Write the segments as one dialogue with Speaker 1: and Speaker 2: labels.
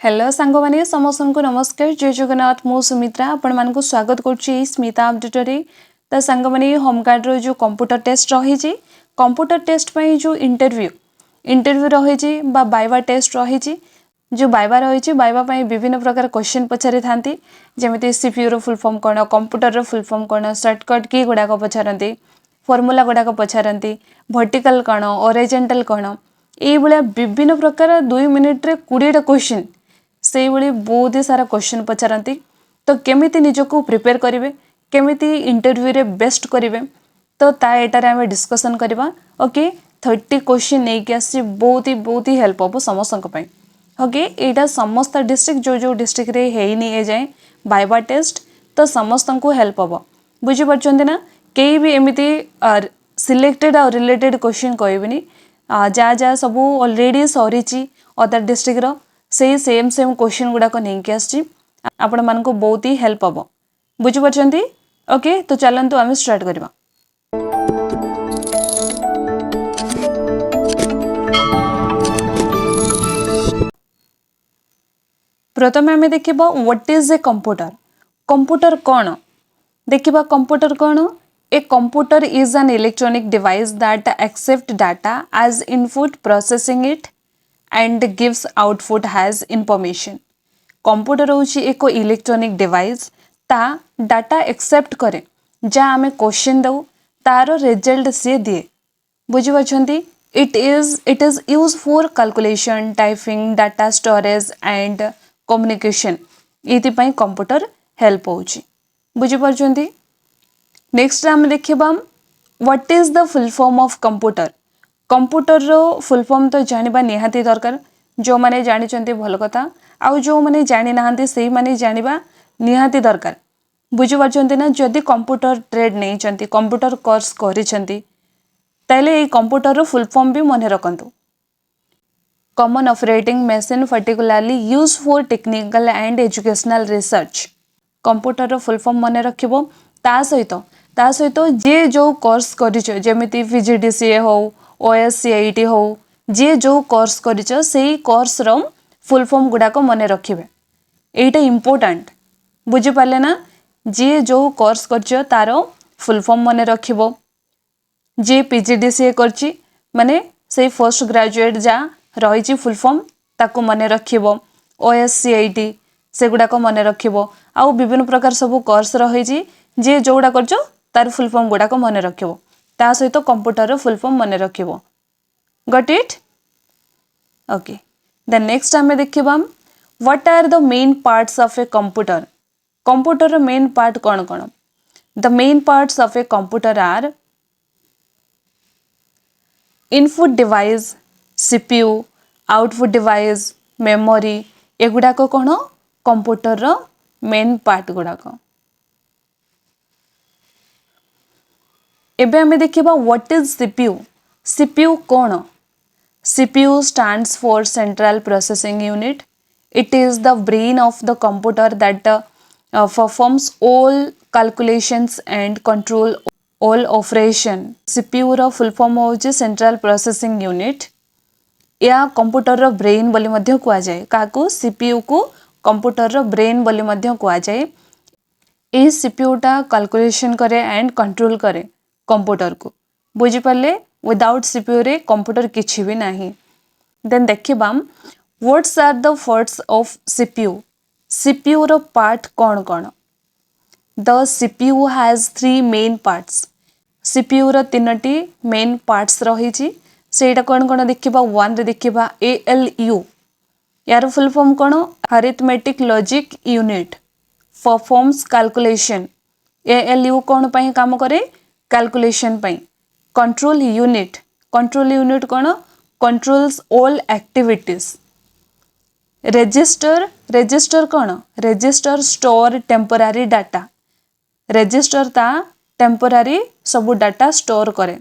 Speaker 1: Hello सांग माने समस्त को नमस्कार जय जगन्नाथ मु सुमित्रा आपण मान को स्वागत करछि स्मिता अपडेट रे। त सांग माने होम कार्ड रो जो कंप्यूटर टेस्ट रही छी कंप्यूटर टेस्ट पई जो इंटरव्यू रही छी बा वाइवा टेस्ट रही छी जो वाइवा रही छी वाइवा पई विभिन्न प्रकार क्वेश्चन पछारे थांती जेमिति सीपीयू रो फुल फॉर्म कोन कंप्यूटर रो फुल फॉर्म कोन शॉर्टकट की गुडा को पछारंती फॉर्मूला गुडा को पछारंती वर्टिकल कोन हॉरिजॉन्टल कोन ए बळिया विभिन्न प्रकार 2 मिनिट रे 20 टा क्वेश्चन से भली बहुत ही सारा क्वेश्चन पचारती तो केमिति निजको प्रिपेयर करेंगे केमिति इंटरव्यू रे बेस्ट करेंगे तो तार आम डिस्कसन करवा ओके 30 क्वेश्चन नहीं कि आसी बहुत ही हेल्प हम समस्त ओके यहाँ समस्त डिस्ट्रिक्ट जो डिस्ट्रिक्ट रे हैनी ए जाए वाइवा टेस्ट तो समस्त को हेल्प हम बुझीपार ना कई भी एमती सिलेक्टेड और रिलेटेड क्वेश्चन कहबी जहाँ जहाँ सब ऑलरेडी सरी अदर डिस्ट्रिक्ट से सेम क्वेश्चन गुड़ाक नहीं आपण मान को बहुत ही हेल्प हम बुझीपार ओके तो चलतु आम स्टार्ट करवा। प्रथम आम देखा what is a computer computer कौन देखा कंप्यूटर कौन a computer is an electronic device that accept data as input processing it and gives output has information computer होची एक इलेक्ट्रॉनिक डिवाइस ता डाटा एक्सेप्ट करे जा आमे क्वेश्चन दउ तार रिजल्ट से दिए बुझिपाछंती it is use for calculation typing data storage and communication इति पई कंप्यूटर हेल्प होची बुझिपाछंती। नेक्स्ट आम देखिबा what is the full form of computer computer रो फुल फॉर्म तो जानिबा निहाती दरकार जो माने जानिचंती भल कथा आउ जो माने जानि नाहंती सेही माने जानिबा निहाती दरकार बुझी पारछंती ना जदि कंप्यूटर ट्रेड नहीं चंती कंप्यूटर कोर्स करिसंती ताले ए कंप्यूटर रो फुल फॉर्म भी मने रखंतु common operating machine particularly use for technical and educational research computer रो फुल फॉर्म मने रखिबो ता सहित जे जो कोर्स करिछ जेमिति पीजीडीसीए हो ओएससीआईटी हो जे जो कोर्स करिछ सेही कोर्स रो फुल फॉर्म गुडाको मने रखिबे एटा इंपोर्टेंट बुझी पाले ना जे जो कोर्स करिछ तारो फुल फॉर्म मने रखिबो जे पीजीडीसीए करछि माने से फर्स्ट ग्रेजुएट जा रहिछि फुल फॉर्म ताको मने रखिबो ओएससीआईटी से गुडाको मने रखिबो आउ विभिन्न प्रकार सब कोर्स रहिछि जे जोडा करछो तार फुल फॉर्म गुडाको मने रखिबो ता सहित कंप्यूटर रो फुल फॉर्म मने रखिबो got it okay then next आमे देखिबा what are the main parts of a computer computer रो मेन पार्ट कोन कोन the main parts of a computer are input device CPU output device memory एगुडा को कोन कंप्यूटर रो मेन पार्ट गुडा को एबे हमें देखिबा व्हाट इज सीपीयू सीपीयू कौन CPU stands for central processing unit it is the brain of the computer that performs all calculations and control all operation CPU रो फुल फॉर्म होची central processing unit या computer रो brain बोली मध्य कुआ जाए काको सीपीयू को कंप्यूटर रो ब्रेन बोली मध्य कुआ जाए ए सीपीयू टा कैलकुलेशन करे एंड कंट्रोल करे कंप्यूटर को बुझी पाले विदाउट सीपीयू रे कंप्यूटर किछि भी नाही। देन देखिबा what's are the parts of CPU CPU रो पार्ट कोन कोन the CPU has 3 main parts CPU रो तीनटी मेन पार्ट्स रहिछि सेटा कोन कोन देखिबा 1 रे देखिबा एएलयू यार फुल फॉर्म कोन arithmetic logic unit performs calculation ALU कोन पई काम करे कैलकुलेशन पई कंट्रोल यूनिट कोन कंट्रोल्स ऑल एक्टिविटीज रजिस्टर कोन register store temporary data register ता टेम्पररी सब डाटा स्टोर करे।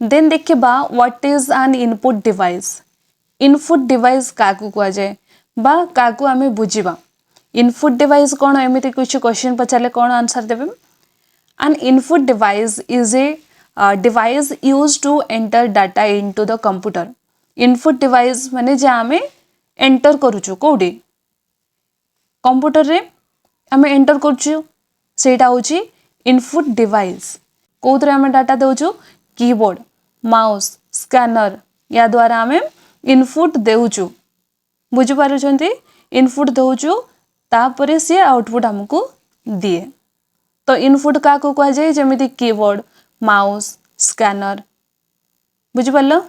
Speaker 1: देन देखिबा what is an input device काकू कुआ जाए बा काकू आमे बुझिबा इनपुट डिवाइस कोन एमिति कुछ क्वेश्चन पचाले कोन आंसर देबे An input device is a device used to enter data into the computer. Input device माने जे आमे एंटर करूचु कोडी कंप्यूटर रे आम एंटर करूचु सेटा होची इनपुट डिवाइस कोथरे आम डाटा देउचु कीबोर्ड माउस स्कैनर या द्वारा आम इनपुट देउचु बुझी पारुछंती इनपुट देउचु तापरे से आउटपुट हमको दिए तो इनपुट का को कह जाए जेमिति कीबोर्ड माउस स्कैनर बुझी पारलो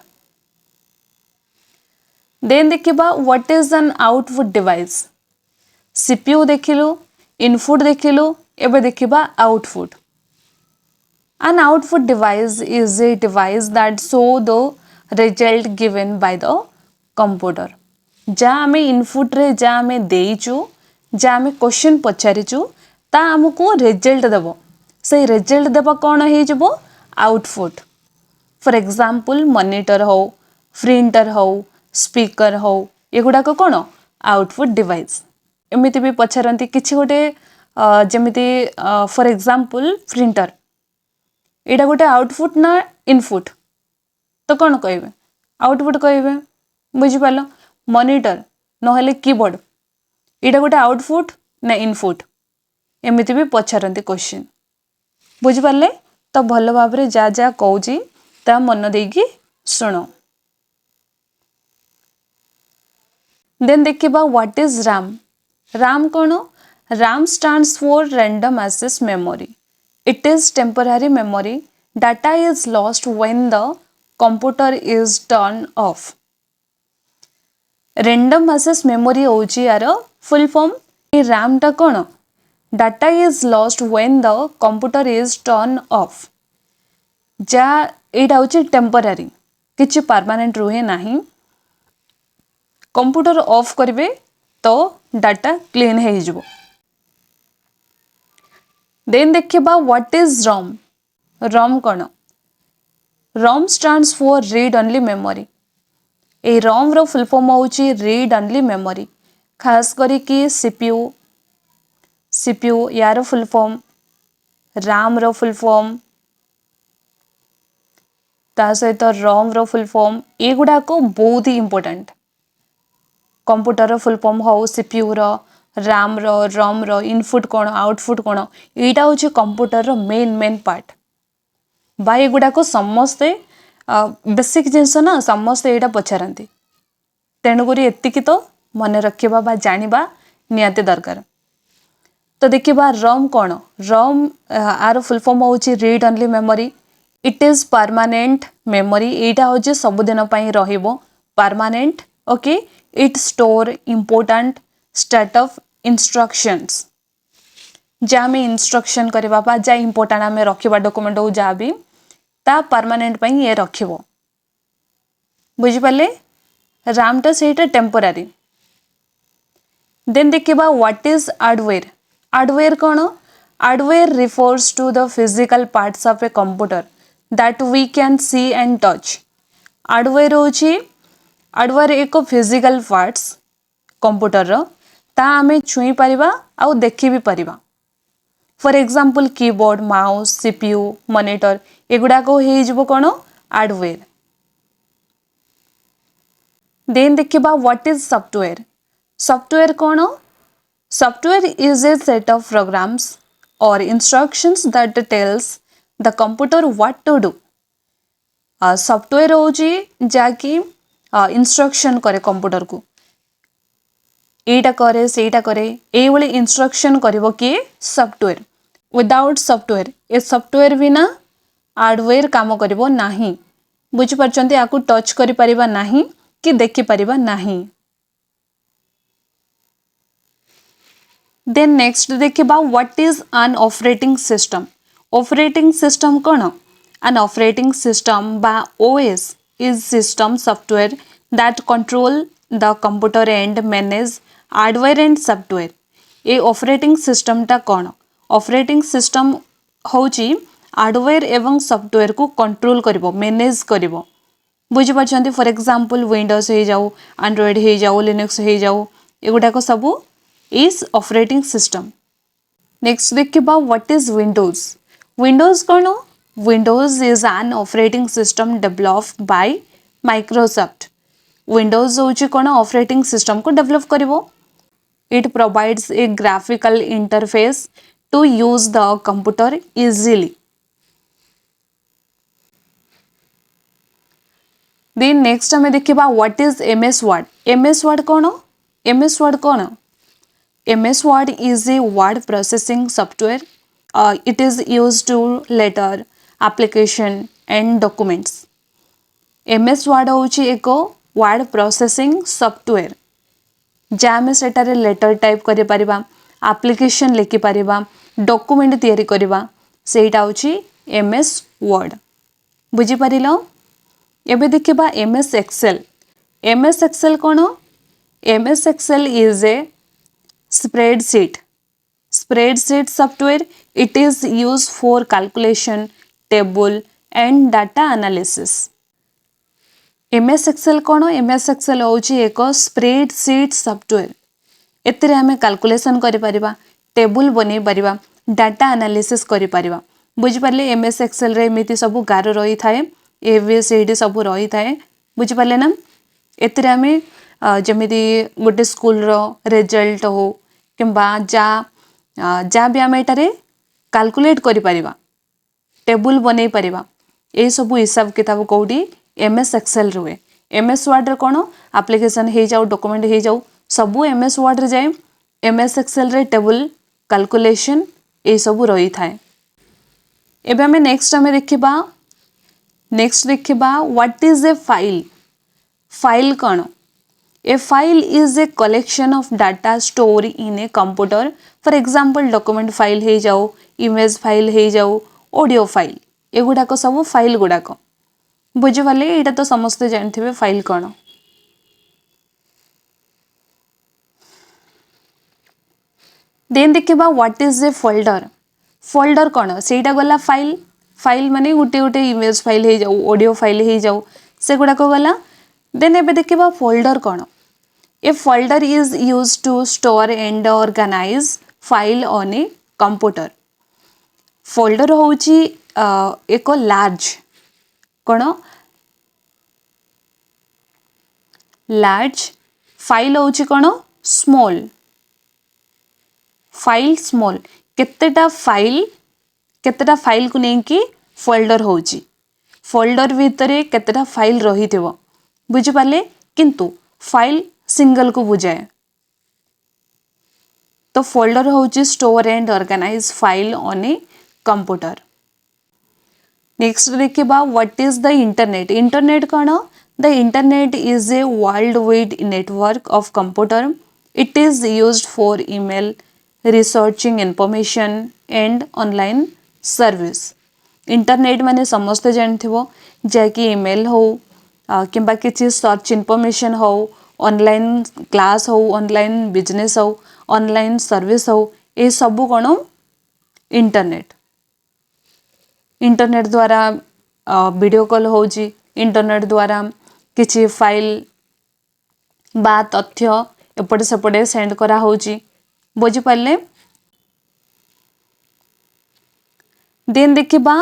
Speaker 1: देन देखिबा what is an output device CPU देखिलु इनपुट देखिलु एबे देखिबा output an output device is a device that show the result given by the computer जा आमे इनपुट रे जा आमे देइचु जा आमे क्वेश्चन पचारिचु ता हमको रिजल्ट देबो से रिजल्ट देबा कोन हे जबो आउटपुट फॉर एग्जांपल मॉनिटर हो प्रिंटर हो स्पीकर हो एगुडा को कोन आउटपुट डिवाइस एमिति भी पचारंती किछि गोटे जेमिति फॉर एग्जांपल प्रिंटर एटा गोटे आउटपुट ना इनपुट तो कौन कहे आउटपुट कहे बुझिपाल मॉनिटर नहले कीबोर्ड एटा गोटे आउटपुट ना इनपुट एमिति भी पचारती क्वेश्चन बुझिपारे तो भल भाव जा जा कहूँ ता मन देकी शुण देन देखिबा व्हाट इज रैम रैम कौन RAM stands for random access memory It is temporary memory. Data is lost when the computer is turned off. Random access memory होची यार full form ये RAM टा कौन Data is lost when the computer is turned off. जा एटा होची temporary किछि permanent रुहे नाही computer of करिवे तो डाटा क्लीन हे जिवो देन देखिबा व्हाट इज रोम रोम कौन ROM stands for read only memory ए रोम रो फुल फॉर्म होची रीड ओनली मेमोरी खास करी कि सीपीयू यार फुल फॉर्म रैम रो फुल फॉर्म ता सहित रोम रो फुल फॉर्म एगुडा को बहुत ही इंपोर्टेंट कंप्यूटर रो फुल फॉर्म हो सीपीयू रो रैम रो रोम रो इनपुट कौन आउटपुट कौन एटा होची कंप्यूटर रो मेन पार्ट बाय एगुडा को समस्ते बेसिक जिनस ना समस्ते एटा पचारती तेणुकरी एतिकी तो मन रखिबा बा जानिबा नियाते दरकार तो देखिबा रोम कौन रोम आर फुल फॉर्म होची read only memory it is permanent memory एटा होची सब दिन पई रहिबो permanent okay it store important state of instructions जा में इंस्ट्रक्शन करबा बा जा इंपोर्टेंट आमे रखिबा डॉक्यूमेंट हो जा भी ता परमानेंट पई ये रखिबो बुझि पाले रैम टा सेटा टेम्पररी देन देखिबा व्हाट इज हार्डवेयर हार्डवेयर कौन hardware refers to the physical parts of a computer that we can see and touch hardware होची हार्डवेयर एक फिजिकल पार्ट्स कंप्यूटर रो ता आमे छुई परिबा आउ देखि भी परिबा for example keyboard mouse CPU monitor एगुडा को हे जिवो कोनो हार्डवेयर देन देखिबा व्हाट इज सॉफ्टवेयर सॉफ्टवेयर कौन software is a set of programs और instructions that tells the computer what to do software होची जाकी इंस्ट्रक्शन करे कंप्यूटर को एटा करे सेटा करे ए वाली इंस्ट्रक्शन करिवो कि software without software a software बिना हार्डवेयर काम करिवो नाही बुझि परचंती आकु टच करि परिबा नाही कि देखि परिबा नाही देन नेक्स्ट देखिबा what is an operating system कोन एन ऑपरेटिंग सिस्टम बा OS is system software that control the computer and manage hardware and software ए ऑपरेटिंग सिस्टम टा कौन ऑपरेटिंग सिस्टम होची हार्डवेयर एवं सॉफ्टवेयर को कंट्रोल करिवो मैनेज करिवो बुझि परछंती फॉर एग्जांपल विंडोज हे जाऊ एंड्रॉइड हे जाऊ लिनक्स हे जाऊ एगुडा को सब इज ऑपरेटिंग सिस्टम नेक्स्ट देखिबा व्हाट इज विंडोज कौन Windows is an operating system developed by Microsoft Windows होची कोन ऑपरेटिंग सिस्टम को डेवलप करिवो it provides a graphical interface to use the computer easily then next हमें देखिबा what is MS Word MS Word कोन MS Word कोन MS Word is a word processing software. It is used to letter, application and documents. MS Word होची एक word processing software. जामे सेटारे letter type करि परिबा, application लिखि परिबा, document तैयारी करिबा, सेटा होची MS Word. बुझी परिलो? एबे देखिबा MS Excel. MS Excel cone? MS Excel is a spreadsheet software. It is used for calculation, table and data analysis. MS Excel cone MS Excel होची एक स्प्रेडशीट सॉफ्टवेयर एतिरे हमें कैलकुलेशन करि परिबा टेबल बनै परिबा data analysis करि परिबा बुझि परले MS Excel रे एमिति सब गार रही थाए ABCD सब रही थाए बुझि परले ना एतिरे हमें जमिति गोटे स्कूल रो रिजल्ट हो किंबा जा भी आमे एटारे कैलकुलेट करि परिबा टेबल बनै परिबा ए सब हिसाब किताब कोडी MS Excel रुए MS Word रे कोन एप्लीकेशन हे जाऊ डॉक्यूमेंट हे जाऊ सब MS Word रे जाय MS Excel रे टेबल कैलकुलेशन ए सब रही थाए एबे हमें नेक्स्ट देखिबा what is A file cone A file is a collection of data stored in a computer. For example, document file हे जाओ, image file हे जाओ, audio file. ये गुड़ा को सब फाइल गुड़ा को बुझे वाले इटा तो समझते जानते हुए फाइल कौन देन देखिबा व्हाट इज ए फोल्डर कौन सेटा गला फाइल माने गुटे गुटे इमेज फाइल हे जाऊ ऑडियो फाइल हे जाऊ से गुड़ा को गला देन एबे देखिबा फोल्डर कौन A folder is used to store and organize file on a computer. Folder होची एक large कोन large file होची कोन small केतेटा फाइल को नहीं कि फोल्डर होची फोल्डर भितरे केतेटा फाइल रही थिबो बुझि पाले किंतु फाइल सिंगल को बुझाए तो फोल्डर होची store and organise file on a computer next देखिबा व्हाट इज द इंटरनेट कोन the internet is a world wide network of computer it is used for email researching information and online service internet माने समस्त जानथिबो जे कि email हो किंबा किछि सर्च इंफॉर्मेशन हो ऑनलाइन क्लास हो ऑनलाइन बिजनेस हो ऑनलाइन सर्विस हो ए सब कोन इंटरनेट द्वारा वीडियो कॉल होजी इंटरनेट द्वारा किछि फाइल बा तथ्य एपटे सेपटे सेंड करा होजी बुझि पाले देन देखिबा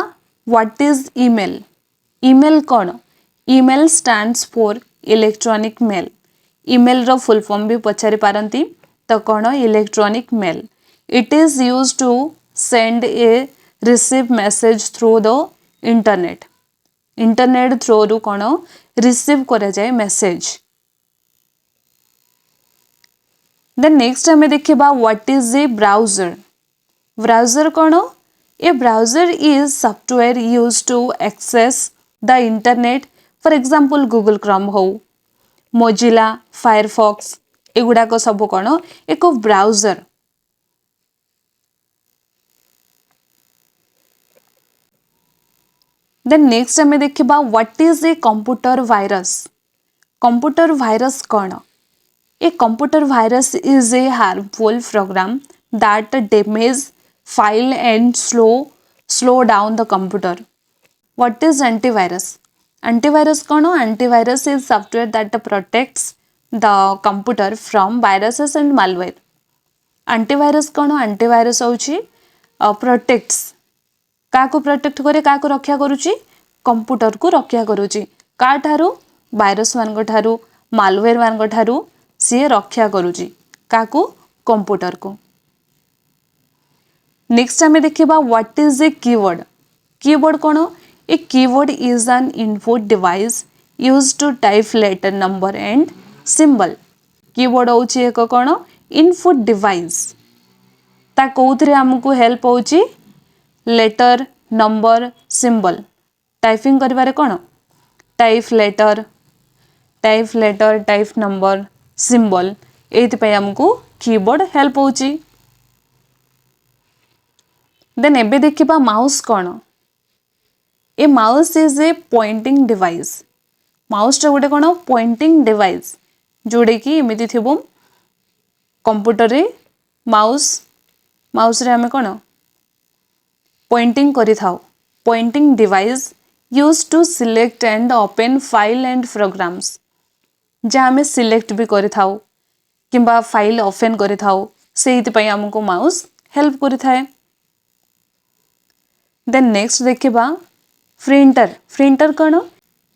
Speaker 1: व्हाट इज ईमेल कोन email stands for electronic mail email रो फुल फॉर्म भी पचारि पारंती तो कोन electronic mail it is used to send a receive message through the internet through रु कोन रिसीव करा जाय मैसेज देन नेक्स्ट हमें देखिबा व्हाट इज ए ब्राउजर कोन a browser is software used to access the internet for example Google Chrome हो Mozilla Firefox एगुड़ा को सब कोन एक ब्राउजर देन नेक्स्ट हमें देखिबा what is a computer virus कोन a computer virus is a harmful program that damage file and slow down the computer what is antivirus कोन antivirus is software that protects the computer from viruses and malware antivirus कोन antivirus होची protects का को protect करे का को रक्षा करूची computer को रक्षा करूची का ठारू वायरस मान को ठारू मालवेयर मान ठारू सी रक्षा करुची काकू कंप्यूटर को। नेक्स्ट आम देखा what is a keyword. Keyword कौन? A keyword is an input device use to type letter number and symbol. Keyword हूँ एक कौन? Input device. ता कौन आमको हेल्प होची? लेटर नंबर सिंबल टाइपिंग करिबारे कौन? Type letter type number symbol एइथि आमको कीबोर्ड हेल्प होची। देन एबे देखिबा माउस कौन? A mouse is a pointing device. Mouse टा गोटे कौन? पॉइंटिंग डिवाइस जोड़े कि एमिति थिबो कंप्यूटर रे माउस रे हमें कौन पॉइंटिंग करि थाउ। Pointing device use to select and open file and programs. जहाँ हमें सिलेक्ट भी करि थाउ किंबा फाइल ओपन करि थाउ सेहिति पई हमको माउस हेल्प करि थाए। देन नेक्स्ट देखिबा प्रिंटर। प्रिंटर कौन?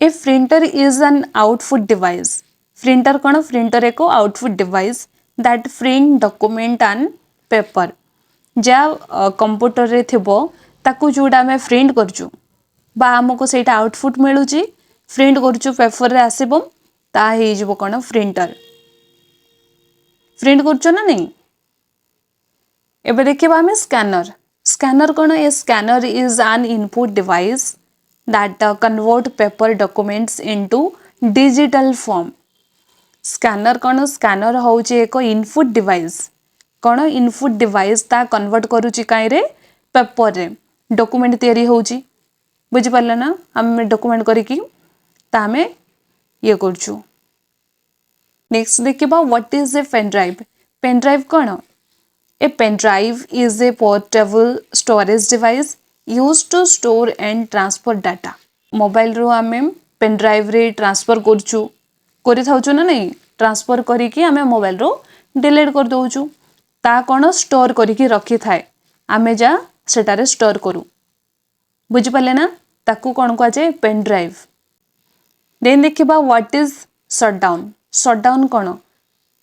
Speaker 1: A printer is an output device. Printer कौन? प्रिंटर एक output device that print document and paper. जहाँ कंप्यूटर रे थिबो ताकू जोड़ा हमें प्रिंट करचु बा हमको सेटा आउटपुट मिलुची प्रिंट करचु पेपर रे आसीबो ता हे जिवो कौन? प्रिंटर। प्रिंट करचु ना नहीं। एबे देखिबा हमें स्कैनर। स्कैनर कौन? A scanner is an input device that convert paper documents into digital form. Scanner कौन? स्कैनर होची एक इनपुट डिवाइस। कौन? इनपुट डिवाइस ता कन्वर्ट करूची काई रे? पेपर रे डॉक्यूमेंट तैयारी होची। बुझी पारले ना? हम डॉक्यूमेंट करिकी ता हमें ये करचु। नेक्स्ट देखिबा what is a pen drive. Pen drive कौन? A pen drive is a portable storage device use to store and transfer data. Mobile रो आमे पेन ड्राइव रे ट्रांसफर करचु करि थाउचु ना नहीं। ट्रांसफर करिकी आमे मोबाइल रो डिलीट कर दोचु ता कौन? स्टोर करिकी रखी थाए आमे जा सेटारे स्टोर करू। बुझी पाले ना? ताकू कौन को जाए? Pen drive. देन देखिबा व्हाट इज शटडाउन। शटडाउन कौन?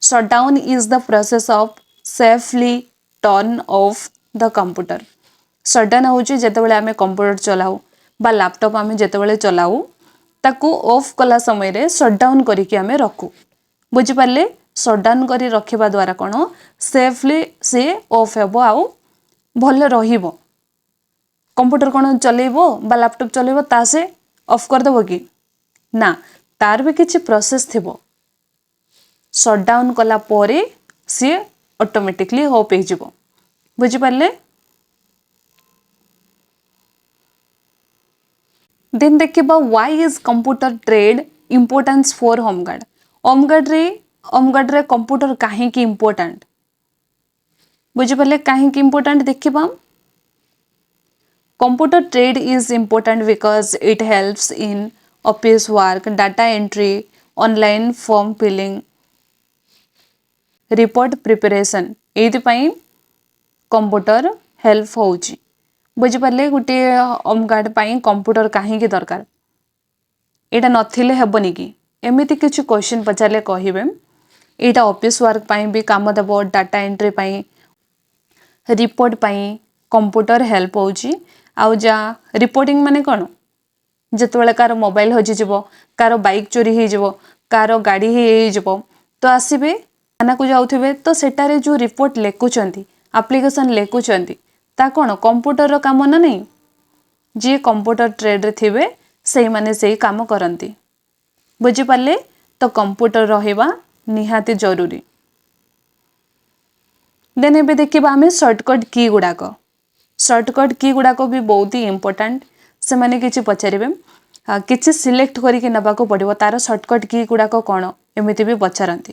Speaker 1: Shutdown is the process of safely turn off the computer. Shutdown होची जेतेबेले आमे कंप्यूटर चलाऊ बा लैपटॉप आमे जेतेबेले चलाऊ ताकू ऑफ कला समय रे शटडाउन करिकी आमे रखू। बुझी पाले? शटडाउन करी रखिबा द्वारा कौन? सेफली से ऑफ हेबो आउ भले रहिबो। कंप्यूटर कौन चलेबो बा लैपटॉप चलेबो ता से ऑफ कर देबो कि ना? तार भी किछि प्रोसेस थिबो। शटडाउन कला पोरे से ऑटोमेटिकली ऑफ हे जिवो। बुझी पाले? देन देखिबा why is computer trade importance for home guard. Home guard रे कंप्यूटर काहे की इंपोर्टेंट? बुझी पाले काहे की इंपोर्टेंट देखिबा। Computer trade is important because it helps in office work, data entry, online form filling, report preparation। एइथि कंप्यूटर हेल्प होउची। बुझी पाले गोटे होमगार्ड पाई कंप्यूटर काहे की दरकार? एटा नथिले हेबनी कि? एमिति किछु क्वेश्चन पचारले कहिबे एटा ऑफिस वर्क पाई भी काम देबो, डाटा एंट्री पाई, रिपोर्ट पाई कंप्यूटर हेल्प होउची। आउ जा रिपोर्टिंग माने कौन? जितेबाला कार मोबाइल हजि जीवो, कार बाइक चोरी हो जीवो, कार गाड़ी हो जीवो तो आसीबे थाना को जाउथिबे तो सेटारे जो रिपोर्ट लेखुचंती एप्लिकेशन लेखुचंती ता कौन? कंप्यूटर रो काम ना नहीं। जे कंप्यूटर ट्रेड रे थिबे सेही माने सेही काम करंती। बुझी पाले? तो कंप्यूटर रहिबा निहाती जरूरी। देन एबे देखिबा हमें शॉर्टकट की गुडाक। शॉर्टकट की गुडाक भी बहुत ही इंपोर्टेंट। से माने किछि पचारिबे किछि सिलेक्ट करिके नबाको पड़िबो तार शॉर्टकट की गुडाक कोन एमिति भी पचारंती।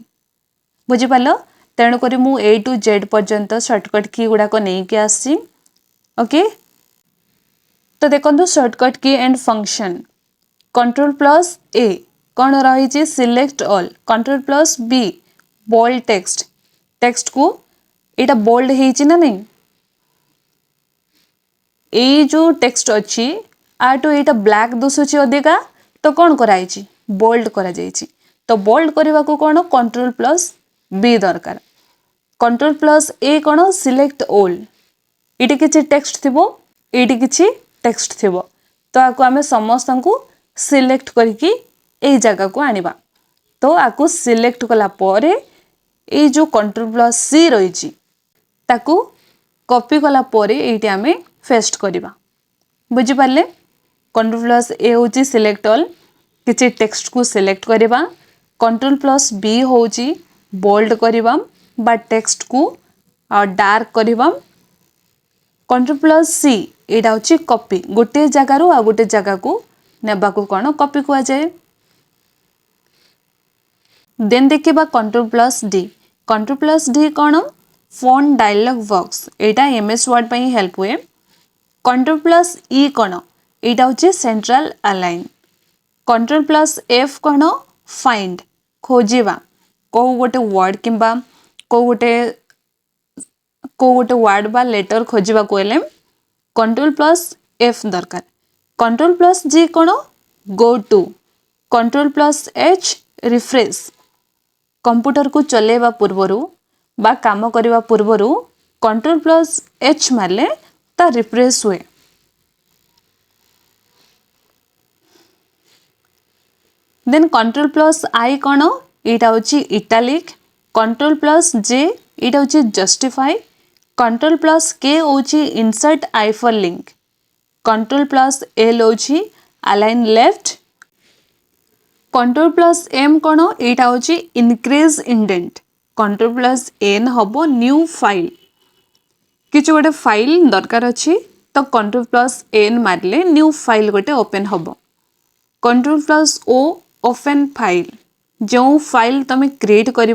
Speaker 1: बुझी पालो? तेणु करी मु ए टू जेड पर्यंत शॉर्टकट की गुडाक नै के आसी। ओके तो देखंतु shortcut key and function. Control plus A कौन रही? Select all. Control plus B bold text. Text को एटा बोल्ड हेची ना नहीं। ए जो टेक्स्ट अच्छी आटो एटा ब्लैक दुसुची अधिका तो कौन कराई? बोल्ड करा जाइछि। तो बोल्ड करने को कौन कंट्रोल प्लस बी दरकार कंट्रोल प्लस ए कौन सिलेक्ट ऑल ये किसी टेक्स्ट थी ये किसी टेक्स्ट थी तो आपको आम समस्त को सिलेक्ट करके यही जगह को आनिबा तो आपको सिलेक्ट कला परे ये जो कंट्रोल प्लस सी रही ताकू कॉपी कला परे ये आम पेस्ट करवा बुझिपारे कंट्रोल प्लस ए हूँ सिलेक्ट ऑल किसी टेक्स्ट को सिलेक्ट करवा कंट्रोल प्लस बी हूँ बोल्ड करवा बा टेक्स्ट को डार्क करवा कंट्रोल प्लस सी यहाँ हूँ कॉपी गोटे जगार आ गोटे जगह को नेबा को कौन कॉपी कह जाए देन देखिबा कंट्रोल प्लस डी कौन फॉन्ट डायलॉग बॉक्स यहाँ एमएस वर्ड पे हेल्प हुए कंट्रोल प्लस ई कौन यहाँ हूँ central align control plus F कौन फाइंड खोजा कौ गोटे वर्ड किंबा कौ गोटे वर्ड बा लेटर खोजा कहले कंट्रोल प्लस एफ दरकार कंट्रोल प्लस जी कौन go to control plus H refresh computer को चलेवा पूर्वरु बा काम करवा पूर्वरु कंट्रोल प्लस एच मारले ता रिफ्रेश हुए देन कंट्रोल प्लस आई कौन यहाँ हूँ इटालिक कंट्रोल प्लस जे यहाँ हूँ जस्टिफाई कंट्रोल प्लस के हूँ insert hyperlink control plus L हूँ align left control plus M कौन यहाँ हूँ increase indent control plus N हम न्यू फाइल किसी गोटे फाइल दरकार अच्छी तो कंट्रोल प्लस एन मारले न्यू फाइल गोटे ओपन हम control plus O open file जो फाइल तुम क्रिएट कर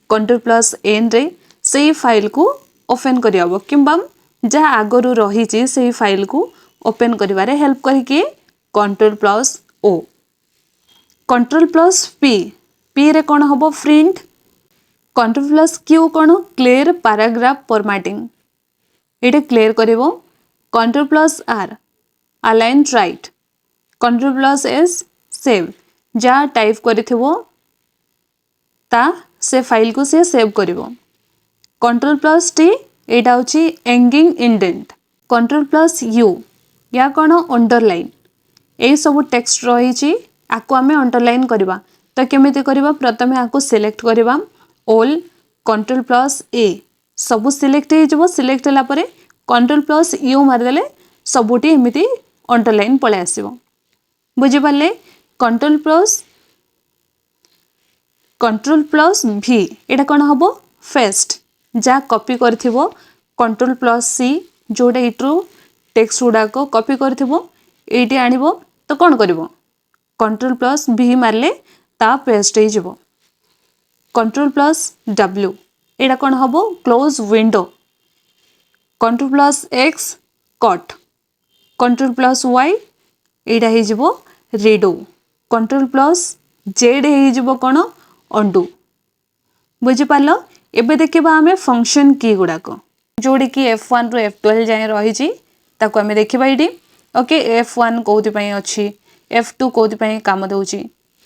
Speaker 1: कंट्रोल प्लस एन रे से फाइल को ओपन कर किंबा जहाँ आगरू रही से फाइल को ओपन करिवारे हेल्प करके control plus O control plus P रे कौन हम प्रिंट कंट्रोल प्लस क्यू कौन क्लियर पैराग्राफ फॉर्मेटिंग ये क्लियर कर control plus R align right control plus S save जहाँ टाइप करिथिबो ता से फाइल को से सेव करिवो कंट्रोल प्लस टी एटा होची hanging indent control plus U या कौन अंडरलाइन यही सब टेक्स्ट रही आपको आम अंडरलाइन करवा तो केमिति करवा प्रथमे आपको सिलेक्ट करवा ऑल कंट्रोल प्लस ए सबू सिलेक्ट हो सिलेक्ट होगा कंट्रोल प्लस यू मारिदेले सबुटी एमती अंडरलाइन पलि आसो बुझिपारे कंट्रोल प्लस भी यहाँ कौन हम फेस्ट जहाँ कॉपी कर कंट्रोल प्लस सी जोटा इट्रू टेक्स्ट गुड़ाक कॉपी कर आनिबो तो कौन कर कंट्रोल प्लस भी मारले ता पेस्ट हो कंट्रोल प्लस डब्ल्यू यहाँ कौन हम close window control plus X cut control plus Y यहाँ हो रीडो कंट्रोल प्लस जेड हो कौन अंडू बुझिपार एबे देखिबा आमे फंक्शन की गुड़ाक जोड़ी की F1 रु F12 जाए रही ताको आमे देखिबा इडी ओके F1 कोथि पई अछि F2 कोथि पई काम दउची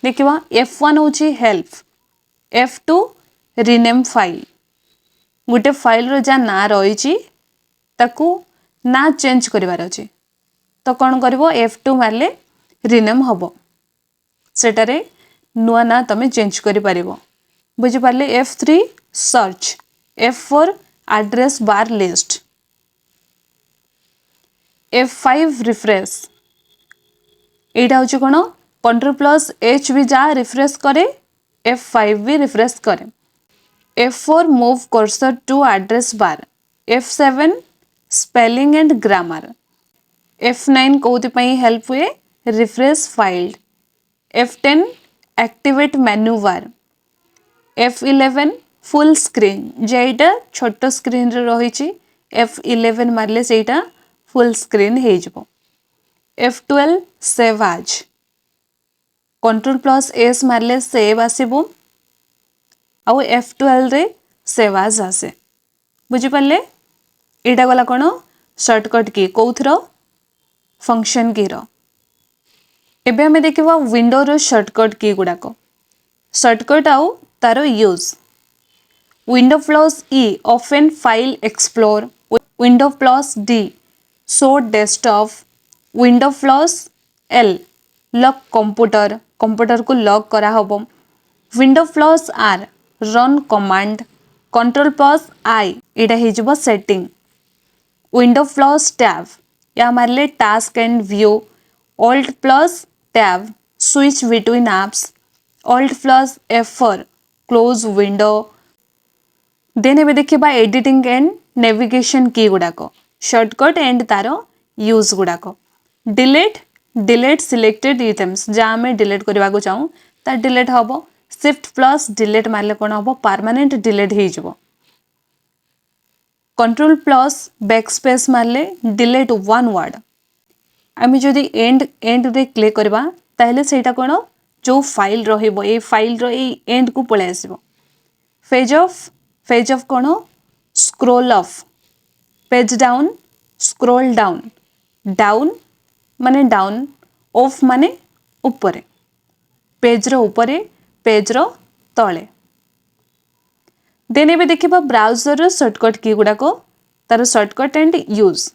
Speaker 1: देखिबा F1 होची हेल्प F2 रिनेम फाइल गोटे फाइल रो जा ना रही ताकू ना चेंज करिवार अछि तो कौन करिवो F2 मारले रिनेम हबो सेटारे नुआ ना तमे चेंज करि परिबो बुझि Parle F3 search F4 address bar list F5 refresh एटा होची कोन कंट्रोल प्लस H भी जा रिफ्रेश करे F5 भी रिफ्रेश करे F4 move cursor to address bar F7 spelling and grammar F9 कोथि पई हेल्प हुए refresh file F10 activate menu bar F11 full screen जेटा छोट स्क्रीन रे रही F11 मारले सेटा फुल स्क्रीन हो जिवो F12 सेव आज कंट्रोल प्लस एस मारले सेव आसीबो आउ F12 रे सेव आज आसे बुझि पारले एटा गला कोन शॉर्टकट की कोथरो फंक्शन की रो एबे हमें देखिबा विंडो रो शॉर्टकट की गुडाको शॉर्टकट आउ तार use window plus E open file explore window plus D show desktop window plus L lock computer computer को लॉक करा हबो window plus R run command control plus I एटा हे जबो सेटिंग विंडो प्लस टैब या मारले task and view alt plus tab switch between apps alt plus F4 close window then एबे देखिबा एडिटिंग एंड नेविगेशन की गुडाक shortcut and तार use गुडाक delete selected items जा आमे डिलीट करबा को चाहू ता डिलीट हबो शिफ्ट प्लस डिलीट मारले कोन हबो परमानेंट डिलीट हे जबो कंट्रोल प्लस बैकस्पेस मारले डिलीट वन वर्ड आमे जदि एंड रे क्लिक करबा ताहले सेटा कोन जो फाइल रहिबो ए फाइल रो ए एंड को पळे आसीबो पेज ऑफ कोन scroll up page down scroll down माने डाउन ऑफ माने ऊपर पेज रो ऊपर पेज रो तळे देन एबे देखिबा ब्राउजर रो शॉर्टकट की गुडा को तार shortcut and use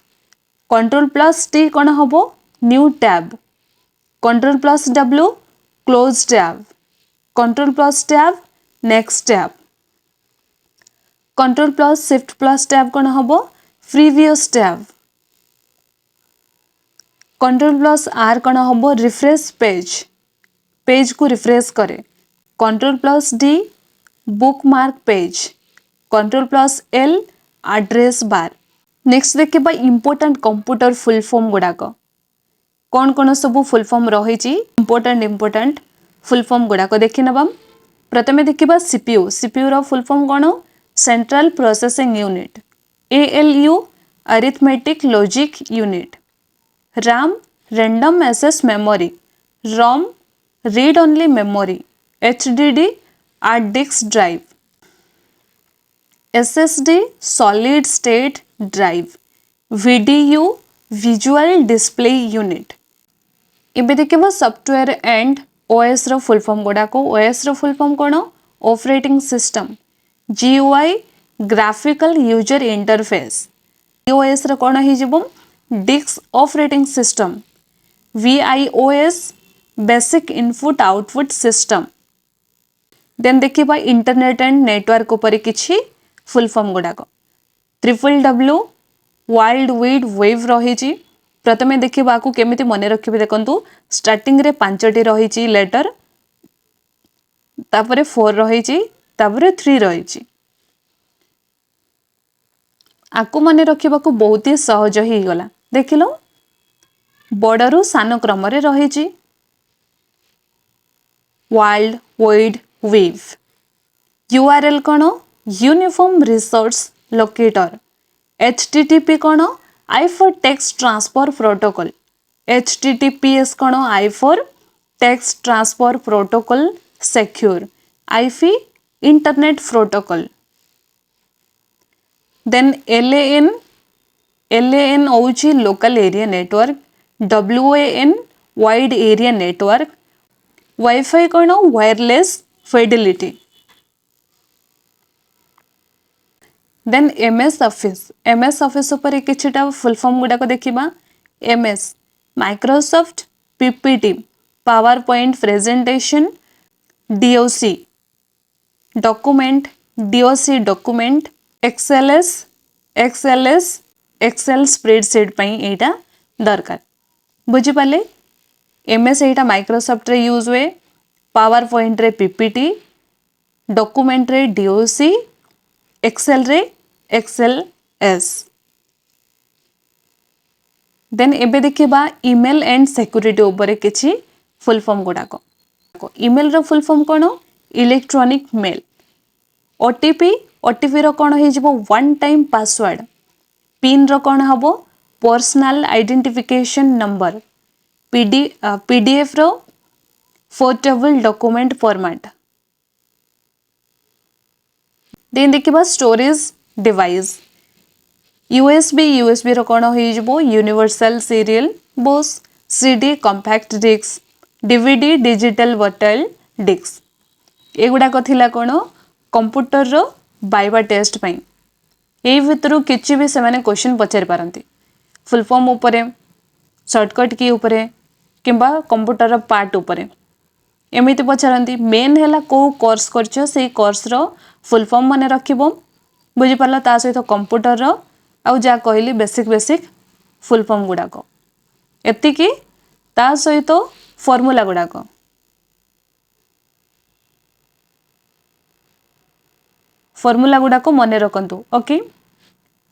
Speaker 1: control plus T कोन हबो new tab control plus W close tab control plus tab next tab control plus shift plus tab कोन हबो previous tab control plus R कोन हबो रिफ्रेश पेज को रिफ्रेश करे control plus D bookmark page control plus L address bar next देखिबा important computer full form गुडाक कौन कौन सब फुल फॉर्म रही इंपोर्टेंट फुल फॉर्म गुडाक देखि नबा प्रथमे देखिबा सीपीयू रो फुल फॉर्म कोन central processing unit ALU arithmetic logic unit RAM random access memory ROM read only memory HDD hard disk drive SSD solid state drive VDU visual display unit इबे देखिबा software and OS रो full form गुडा को OS रो full form कोन operating system GUI graphical user interface OS रो कोन हि जिवो disk operating system VIOS basic input output system then देखिबा इंटरनेट एंड नेटवर्क ऊपर किछि फुल फॉर्म गुडाक WWW वर्ल्ड वाइड वेब रही प्रथमे देखिबा को केमिति मने रखिबे देखंतु स्टार्टिंग रे 5टी रही लेटर तापरे 4 रही तापरे 3 रही आकु मने रखिबा को बहुत ही सहज ही गला देखिलो बडरू सान क्रम रे रही world wide web URL cone uniform resource locator HTTP cone I for text transfer protocol HTTPS cone I for text transfer protocol secure IP internet protocol then LAN होउची local area network WAN wide area network Wi-Fi कोन wireless fidelity देन MS office ऊपर किछटा full form गुडा को देखिबा MS Microsoft PPT PowerPoint presentation DOC document DOC document XLS Excel spreadsheet पई एटा दरकार बुझी पाले MS एटा माइक्रोसॉफ्ट रे यूज हुए पावर पॉइंट रे PPT डॉक्यूमेंट रे DOC एक्सेल रे XLS देन एबे देखिबा ईमेल एंड सिक्योरिटी ऊपर किछि फुल फॉर्म गुडाक ईमेल रो फुल फॉर्म कोन इलेक्ट्रॉनिक मेल OTP रो कोन हे जिवो वन टाइम पासवर्ड पिन रो कोन हबो पर्सनल आइडेंटिफिकेशन नंबर PDF रो पोर्टेबल डॉक्यूमेंट फॉर्मेट देन देखिबा स्टोरेज डिवाइस USB रो कोन होई जबो universal serial bus CD compact disc DVD digital virtual disc एगुड़ाक थिला कौन कंप्यूटर रो बाइबा टेस्ट पाई एई भितरु किछि भी से माने क्वेश्चन पचारि पारंती फुल फॉर्म उपरे शॉर्टकट की उपरे किंबा कंप्यूटर रो पार्ट उपरे एमिति पचारती मेन है कौ कोर्स करछ से कोर्स रो फुल फॉर्म माने रखिबो बुझी पारला ता सहित कंप्यूटर रो आउ जा कहली बेसिक बेसिक फुल फॉर्म गुड़ाक एतिकी ता सहित फॉर्मूला गुड़ाक फॉर्मूला गुड़ाक मन रखंतु ओके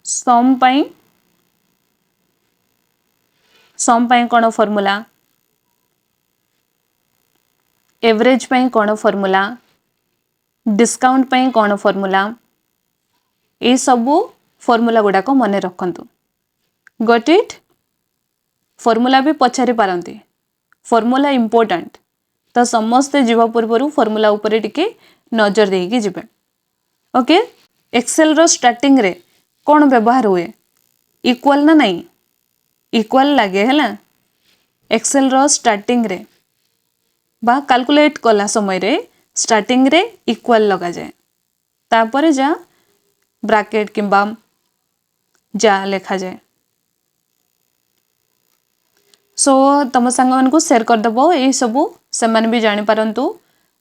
Speaker 1: सम पाई कौन फॉर्मूला एवरेज पाई कौन फॉर्मूला डिस्काउंट पाई कौन फॉर्मूला ये सबू फॉर्मूला गुड़ाक मन रखंतु गॉट इट फॉर्मूला भी पचारि पारंती फॉर्मूला इम्पोर्टेंट तो समस्ते जीवा पूर्व फॉर्मूला उपरे टिके नजर देकी जिबे ओके एक्सेल रो स्टार्टिंग रे कौन व्यवहार हुए इक्वल ना नहीं इक्वल लगे है ना एक्सेल रो स्टार्टिंग रे बा कैलकुलेट कला समय रे स्टार्टिंग रे इक्वल लगा जाए तापर जा ब्रैकेट किंबा जा लिखा जाए सो तुम सांग मान शेयर करदेव ये सबू से मैंने भी जानी पारंतु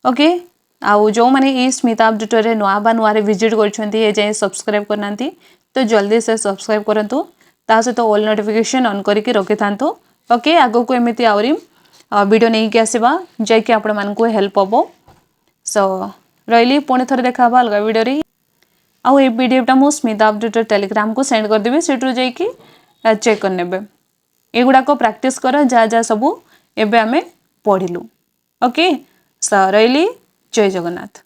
Speaker 1: ओके आउ जो मैंने ये स्मिता अपडेटर नुआ बा नुआ विजिट कर सब्सक्राइब करना तो जल्दी से सब्सक्राइब करूँ ता सहित ऑल नोटिफिकेशन ऑन करके रखि था ओके आगो को एमती आहरी वीडियो नहीं कि आसवा जैकि आपण मानक हेल्प हम सो रही पुणी थे देखा अलग वीडियो आउ ये पीडीएफटा मु स्मिता अपडेटर टेलीग्राम को सेंड करदेवी सेठू जाइए चेक करने एगुड़ाक प्रैक्टिस कर जा जा सबू एबे आमे पढ़िलु ओके स रही जय जगन्नाथ।